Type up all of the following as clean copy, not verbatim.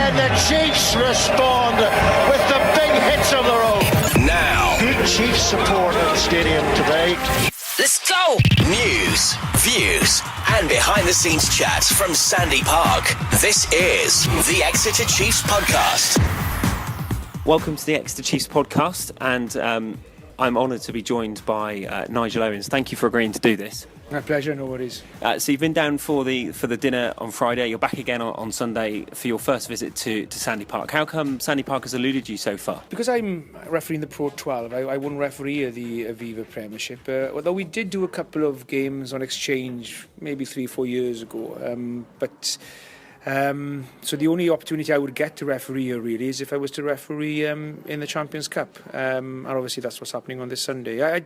then the Chiefs respond with the big hits of their own. Now, Good Chiefs support at the stadium today. let's go! News, views, and behind-the-scenes chats from Sandy Park. This is the Exeter Chiefs Podcast. Welcome to the Exeter Chiefs Podcast, and I'm honoured to be joined by Nigel Owens. Thank you for agreeing to do this. My pleasure, no worries. So you've been down for the dinner on Friday. You're back again on Sunday for your first visit to Sandy Park. How come Sandy Park has eluded you so far? Because I'm refereeing the Pro 12, I wouldn't referee the Aviva Premiership. Although we did do a couple of games on exchange maybe 3-4 years ago. So the only opportunity I would get to referee here really is if I was to referee in the Champions Cup. And obviously that's what's happening on this Sunday.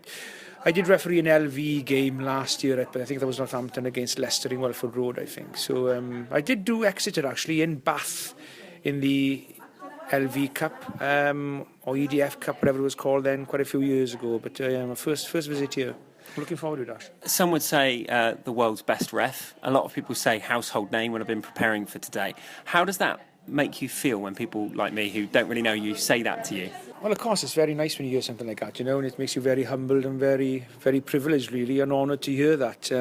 I did referee an LV game last year, but I think that was Northampton against Leicester in Welford Road, I think. So I did do Exeter actually in Bath in the LV Cup or EDF Cup, whatever it was called then, quite a few years ago. But my first visit here. I'm looking forward to that. Some would say the world's best ref. A lot of people say household name when I've been preparing for today. How does that make you feel when people like me who don't really know you say that to you? Well, of course, it's very nice when you hear something like that, and it makes you very humbled and very, very privileged, really, and honoured to hear that.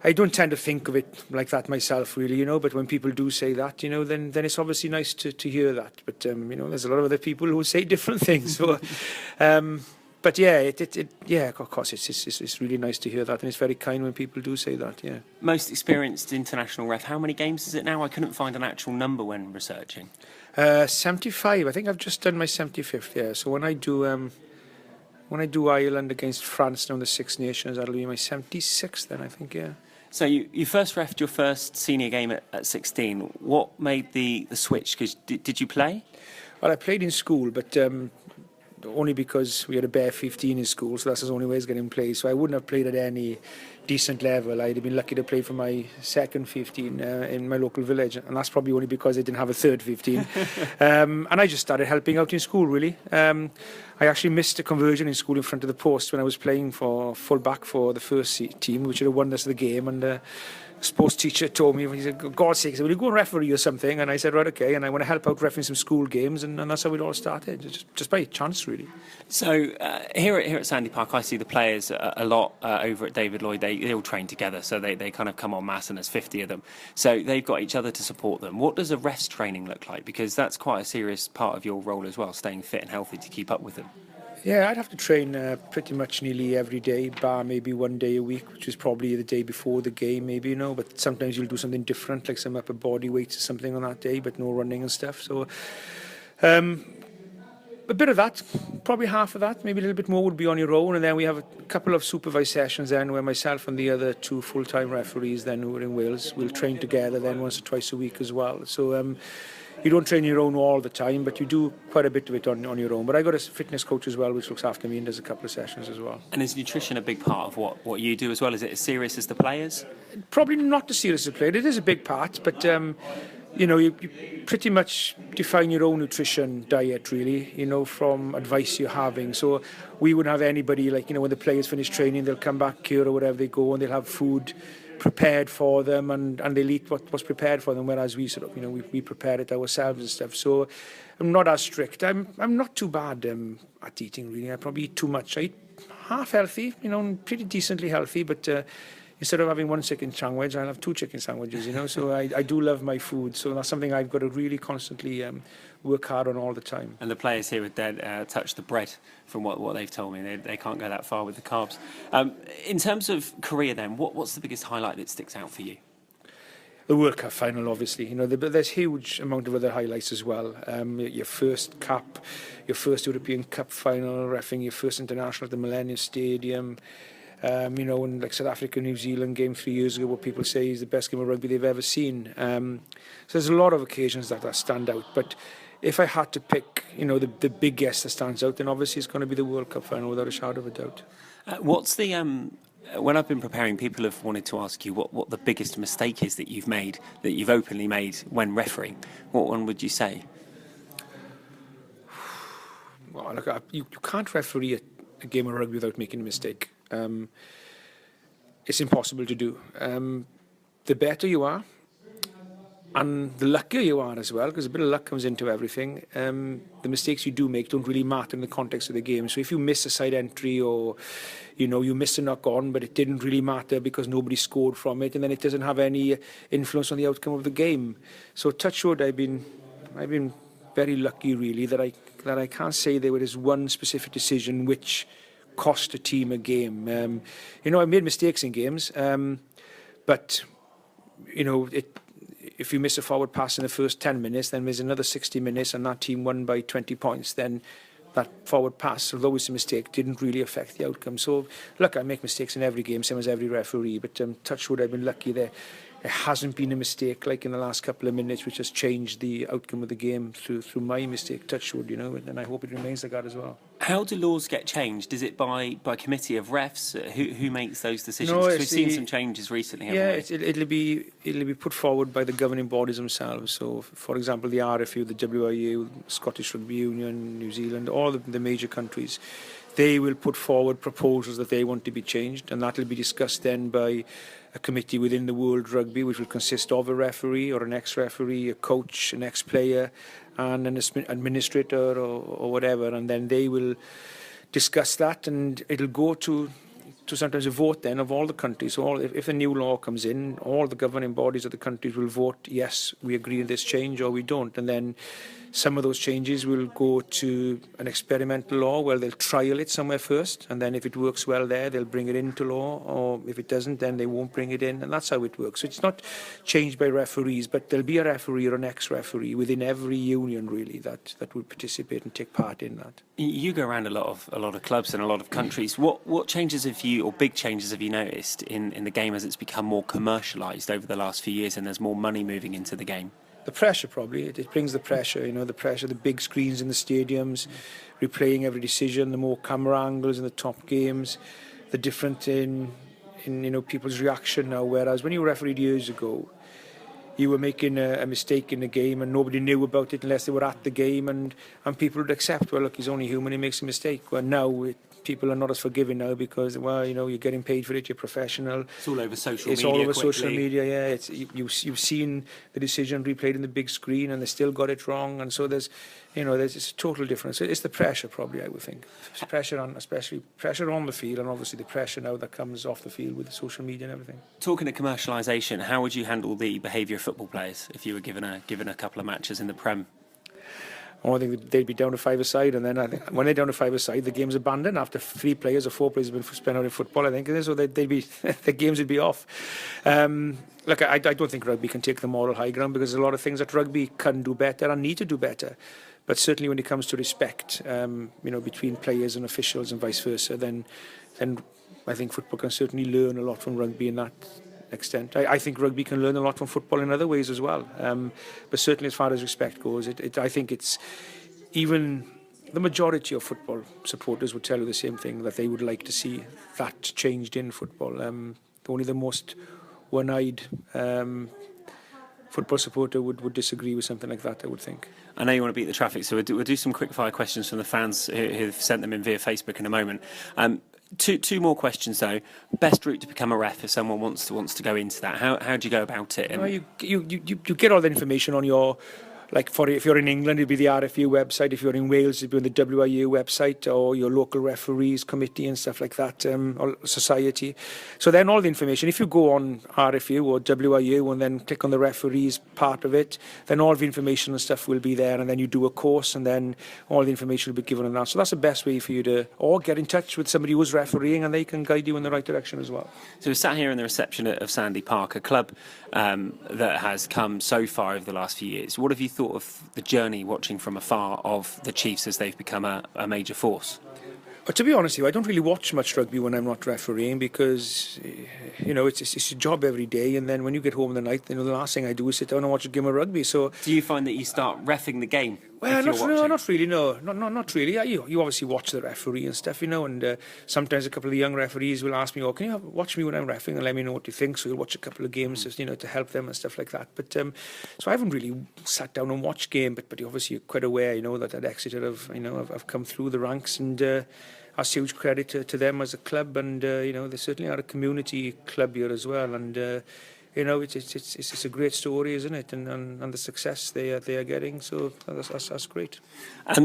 I don't tend to think of it like that myself, really, but when people do say that, then it's obviously nice to hear that. But, there's a lot of other people who say different things. So, but yeah, of course, it's really nice to hear that, and it's very kind when people do say that, yeah. Most experienced international ref, how many games is it now? I couldn't find an actual number when researching. 75. I think I've just done my 75th. Yeah. So when I do Ireland against France now in the Six Nations, that'll be my 76th. Then I think. Yeah. So you first refed your first senior game at 16. What made the switch? Because did you play? Well, I played in school, but only because we had a bare 15 in school, so that's the only way it's getting played. So I wouldn't have played at any decent level. I'd have been lucky to play for my second 15 in my local village, and that's probably only because I didn't have a third 15. And I just started helping out in school, really. I actually missed a conversion in school in front of the post when I was playing for full back for the first team, which would have won us the game, and sports teacher told me, he said, God's sake, will you go and referee or something? And I said, right, okay, and I want to help out refereeing some school games, and that's how it all started, just by chance, really. So here at Sandy Park, I see the players a lot over at David Lloyd. They all train together, so they kind of come en masse, and there's 50 of them. So they've got each other to support them. What does a ref's training look like? Because that's quite a serious part of your role as well, staying fit and healthy to keep up with them. Yeah, I'd have to train pretty much nearly every day, bar maybe one day a week, which is probably the day before the game, maybe, but sometimes you'll do something different, like some upper body weights or something on that day, but no running and stuff. So a bit of that, probably half of that, maybe a little bit more would be on your own, and then we have a couple of supervised sessions then where myself and the other two full-time referees then who are in Wales will train together then once or twice a week as well. So you don't train your own all the time, but you do quite a bit of it on your own. But I got a fitness coach as well, which looks after me and does a couple of sessions as well. And is nutrition a big part of what you do as well? Is it as serious as the players? Probably not as serious as the players. It is a big part, but you pretty much define your own nutrition diet, really, from advice you're having. So we wouldn't have anybody, like, when the players finish training, they'll come back here or wherever they go, and they'll have food prepared for them, and they'll eat what was prepared for them, whereas we sort of, we prepare it ourselves and stuff. So I'm not as strict. I'm not too bad at eating, really. I probably eat too much. I eat half healthy, pretty decently healthy, but instead of having one chicken sandwich, I'll have two chicken sandwiches, So I do love my food. So that's something I've got to really constantly work hard on all the time. And the players here would then touch the bread, from what they've told me. They can't go that far with the carbs. In terms of career then, what's the biggest highlight that sticks out for you? The World Cup final, obviously. But there's huge amount of other highlights as well. Your first Cup, your first European Cup final, reffing your first international at the Millennium Stadium. And like South Africa, New Zealand game 3 years ago, what people say is the best game of rugby they've ever seen. So there's a lot of occasions that stand out. But if I had to pick, the biggest that stands out, then obviously it's going to be the World Cup final without a shadow of a doubt. What's the when I've been preparing, people have wanted to ask you what the biggest mistake is that you've made, that you've openly made when refereeing. What one would you say? Well, look, you can't referee a game of rugby without making a mistake. It's impossible to do. The better you are, And the luckier you are as well, because a bit of luck comes into everything, the mistakes you do make don't really matter in the context of the game. So if you miss a side entry or, you miss a knock on, but it didn't really matter because nobody scored from it, and then it doesn't have any influence on the outcome of the game. So touch wood, I've been very lucky really that I can't say there was one specific decision which cost a team a game. I made mistakes in games, but if you miss a forward pass in the first 10 minutes, then there's another 60 minutes and that team won by 20 points, then that forward pass, although it's a mistake, didn't really affect the outcome. So, look, I make mistakes in every game, same as every referee, but touch wood, I've been lucky there. There hasn't been a mistake like in the last couple of minutes which has changed the outcome of the game through my mistake, touch wood, and I hope it remains like that as well. How do laws get changed? Is it by committee of refs? Who makes those decisions? No, we've seen some changes recently, haven't we? It'll be put forward by the governing bodies themselves. So, for example, the RFU, the WIU, Scottish Rugby Union, New Zealand, all the major countries, they will put forward proposals that they want to be changed, and that will be discussed then by a committee within the World Rugby, which will consist of a referee or an ex-referee, a coach, an ex-player, and an administrator or whatever, and then they will discuss that, and it'll go to sometimes a vote then of all the countries. So if a new law comes in, all the governing bodies of the countries will vote, yes, we agree to this change, or we don't, and then some of those changes will go to an experimental law where they'll trial it somewhere first, and then if it works well there, they'll bring it into law, or if it doesn't, then they won't bring it in, and that's how it works. So it's not changed by referees, but there'll be a referee or an ex-referee within every union, really, that will participate and take part in that. You go around a lot of clubs in a lot of countries. What changes have you, or big changes have you noticed in the game as it's become more commercialised over the last few years and there's more money moving into the game? The pressure, probably. It brings the pressure, the pressure, the big screens in the stadiums, replaying every decision, the more camera angles in the top games, the difference in people's reaction now. Whereas when you refereed years ago, you were making a mistake in the game and nobody knew about it unless they were at the game, and people would accept, well, look, he's only human, he makes a mistake. Well, now people are not as forgiving now because, well, you're getting paid for it, you're professional. It's all over social media. It's all over quickly. social media, yeah. You've seen the decision replayed in the big screen and they still got it wrong, and so there's a total difference. It's the pressure, probably, I would think. It's pressure especially pressure on the field, and obviously the pressure now that comes off the field with the social media and everything. Talking of commercialisation, how would you handle the behaviour of football players if you were given a couple of matches in the Prem? I think they'd be down to 5-a-side, and then I think when they're down to 5-a-side, the game's abandoned after 3 players or 4 players have been spent out in football, I think it is, so they'd be the games would be off. Look, I don't think rugby can take the moral high ground, because there's a lot of things that rugby can do better and need to do better. But certainly when it comes to respect, between players and officials and vice versa, then I think football can certainly learn a lot from rugby in that extent. I think rugby can learn a lot from football in other ways as well. But certainly as far as respect goes, I think it's even the majority of football supporters would tell you the same thing, that they would like to see that changed in football. Only the most one-eyed football supporter would disagree with something like that, I would think. I know you want to beat the traffic, so we'll do some quick-fire questions from the fans who've sent them in via Facebook in a moment. Two more questions though. Best route to become a ref if someone wants to go into that. How do you go about it? And you get all the information on your, like, if you're in England, it'd be the RFU website. If you're in Wales, it'd be on the WIU website, or your local referees committee and stuff like that, or society. So then all the information, if you go on RFU or WIU and then click on the referees part of it, then all the information and stuff will be there, and then you do a course and then all the information will be given on that. So that's the best way for you to, or get in touch with somebody who's refereeing and they can guide you in the right direction as well. So we're sat here in the reception of Sandy Park, a club that has come so far over the last few years. What have you thought of the journey, watching from afar, of the Chiefs as they've become a major force? To be honest with you, I don't really watch much rugby when I'm not refereeing, because it's a job every day, and then when you get home in the night, the last thing I do is sit down and watch a game of rugby. So do you find that you start reffing the game? Well, not really. Not really. You obviously watch the referee and stuff, and sometimes a couple of the young referees will ask me, "Oh, can you watch me when I'm reffing and let me know what you think?" So you'll watch a couple of games, to help them and stuff like that. But so I haven't really sat down and watched game. But obviously you're quite aware, that at Exeter I've come through the ranks, and that's huge credit to them as a club, and they certainly are a community club here as well, and it's a great story, isn't it? And the success they are getting. So that's great.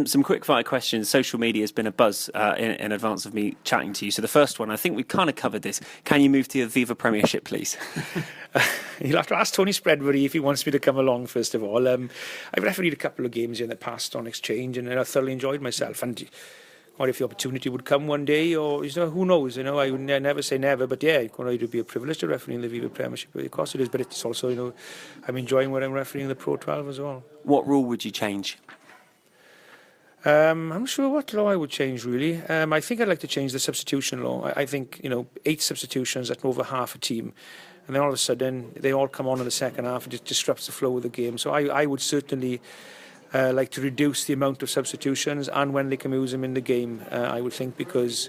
Some quick-fire questions. Social media has been a buzz in advance of me chatting to you. So the first one, I think we've kind of covered this. Can you move to the Viva Premiership, please? You'll have to ask Tony Spreadbury if he wants me to come along, first of all. I've refereed a couple of games in the past on Exchange, and I thoroughly enjoyed myself. And what if the opportunity would come one day, or who knows? I would never say never, but yeah, it would be a privilege to referee in the Viva Premiership. Of course it is, but it's also, I'm enjoying when I'm refereeing the Pro 12 as well. What rule would you change? I'm not sure what law I would change, really. I think I'd like to change the substitution law. I think, 8 substitutions at over half a team, and then all of a sudden they all come on in the second half. It just disrupts the flow of the game. So I would certainly like to reduce the amount of substitutions and when they can use them in the game, I would think, because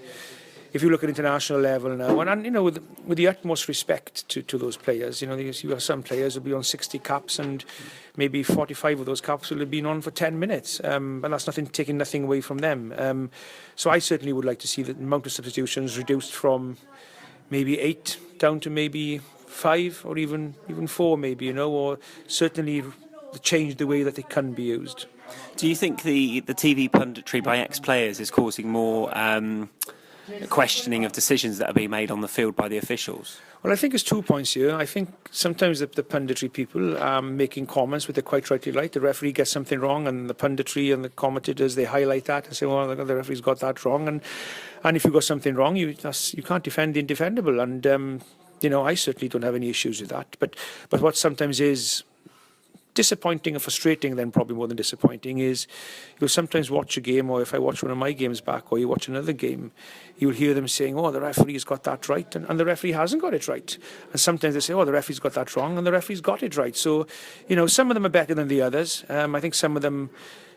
if you look at international level now, and with the utmost respect to those players, you have some players will be on 60 caps, and maybe 45 of those caps will have been on for 10 minutes, and that's taking nothing away from them. So I certainly would like to see the amount of substitutions reduced from maybe 8 down to maybe 5 or even 4, maybe, or certainly change the way that it can be used. Do you think the TV punditry by ex-players is causing more questioning of decisions that are being made on the field by the officials? Well, I think there's 2 points here. I think sometimes the punditry people are making comments which they're quite rightly right. The referee gets something wrong, and the punditry and the commentators, they highlight that and say, well, the referee's got that wrong. And if you got something wrong, you can't defend the indefendable. And, I certainly don't have any issues with that. But what sometimes is disappointing and frustrating, then probably more than disappointing, is you'll sometimes watch a game, or if I watch one of my games back, or you watch another game, you'll hear them saying, oh, the referee's got that right, and the referee hasn't got it right. And sometimes they say, oh, the referee's got that wrong, and the referee's got it right. So, some of them are better than the others. I think some of them,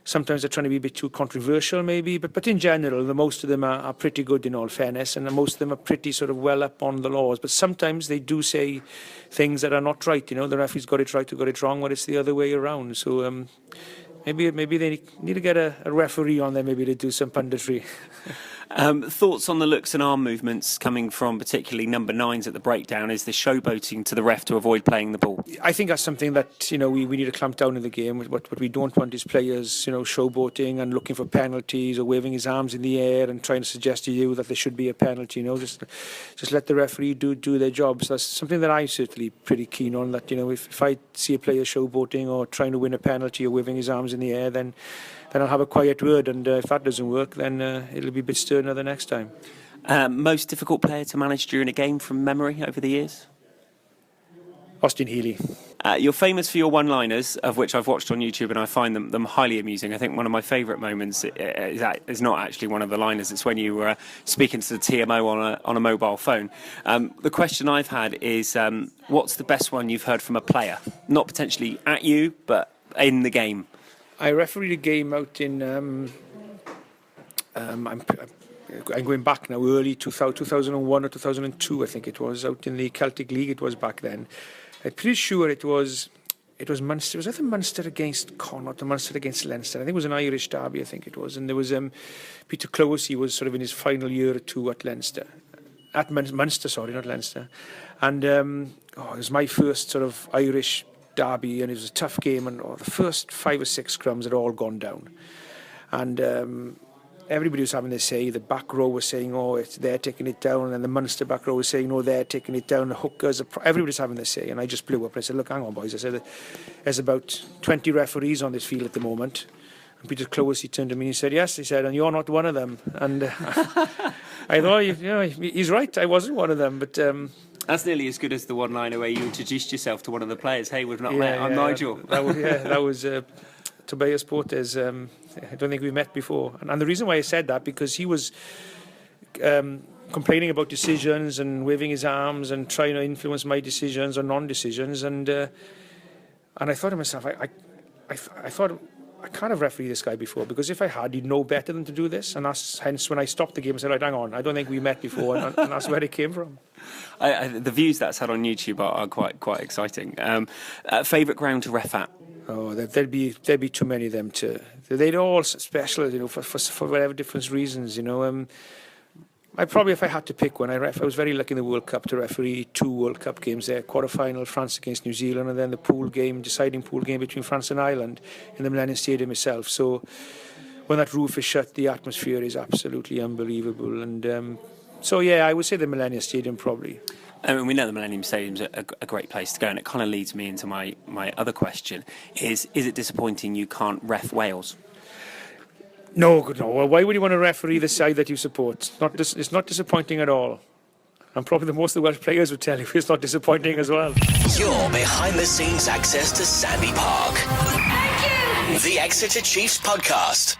sometimes they're trying to be a bit too controversial, maybe, but in general, the most of them are pretty good, in all fairness, and most of them are pretty sort of well up on the laws. But sometimes they do say things that are not right. The referee's got it right or got it wrong, or it's the other way around. So maybe they need to get a referee on there, maybe, to do some punditry. Thoughts on the looks and arm movements coming from particularly number 9s at the breakdown? Is the showboating to the ref to avoid playing the ball? I think that's something that we need to clamp down in the game. What we don't want is players showboating and looking for penalties or waving his arms in the air and trying to suggest to you that there should be a penalty. Just let the referee do their jobs. That's something that I'm certainly pretty keen on. That if I see a player showboating or trying to win a penalty or waving his arms in the air, then I'll have a quiet word, and if that doesn't work, then it'll be a bit sterner the next time. Most difficult player to manage during a game from memory over the years? Austin Healy. You're famous for your one-liners, of which I've watched on YouTube, and I find them highly amusing. I think one of my favourite moments is not actually one of the liners. It's when you were speaking to the TMO on a mobile phone. The question I've had is, what's the best one you've heard from a player? Not potentially at you, but in the game. I refereed a game out in, I'm going back now, early 2001 or 2002, I think it was, out in the Celtic League it was back then. I'm pretty sure it was Munster. It was either Munster against Connacht or Munster against Leinster. I think it was an Irish derby, I think it was. And there was Peter Close, he was sort of in his final year or two at Leinster. At Munster, sorry, not Leinster. And it was my first sort of Irish derby, and it was a tough game, and the first 5 or 6 scrums had all gone down, and everybody was having their say. The back row was saying, oh, they're taking it down, and then the Munster back row was saying, no, they're taking it down. The hookers, everybody's having their say, and I just blew up. I said, look, hang on, boys. I said, there's about 20 referees on this field at the moment. And Peter Close, he turned to me and he said, yes, he said, and you're not one of them. And I thought, he's right, I wasn't one of them, but that's nearly as good as the one-liner where you introduced yourself to one of the players. Hey, we've not met. I'm Nigel. That was Tobias Portes. I don't think we met before. And the reason why I said that, because he was complaining about decisions and waving his arms and trying to influence my decisions or non-decisions. And I thought to myself, I thought, I can't have refereed this guy before, because if I had, he'd know better than to do this. And that's hence when I stopped the game and said, right, hang on, I don't think we met before. And that's where it came from. The views that's had on YouTube are quite exciting. Favourite ground to ref at? Oh, there'd be too many of them to. They're all special, for whatever different reasons. If I had to pick one, I was very lucky in the World Cup to referee 2 World Cup games there. Quarter-final, France against New Zealand, and then the deciding pool game between France and Ireland in the Millennium Stadium itself. So when that roof is shut, the atmosphere is absolutely unbelievable. And so, yeah, I would say the Millennium Stadium probably. I mean, we know the Millennium Stadium's a great place to go, and it kind of leads me into my other question: is it disappointing you can't ref Wales? No. Well, why would you want to referee the side that you support? It's not disappointing at all. And probably most of the Welsh players would tell you it's not disappointing as well. Your behind-the-scenes access to Sandy Park. Thank you. The Exeter Chiefs podcast.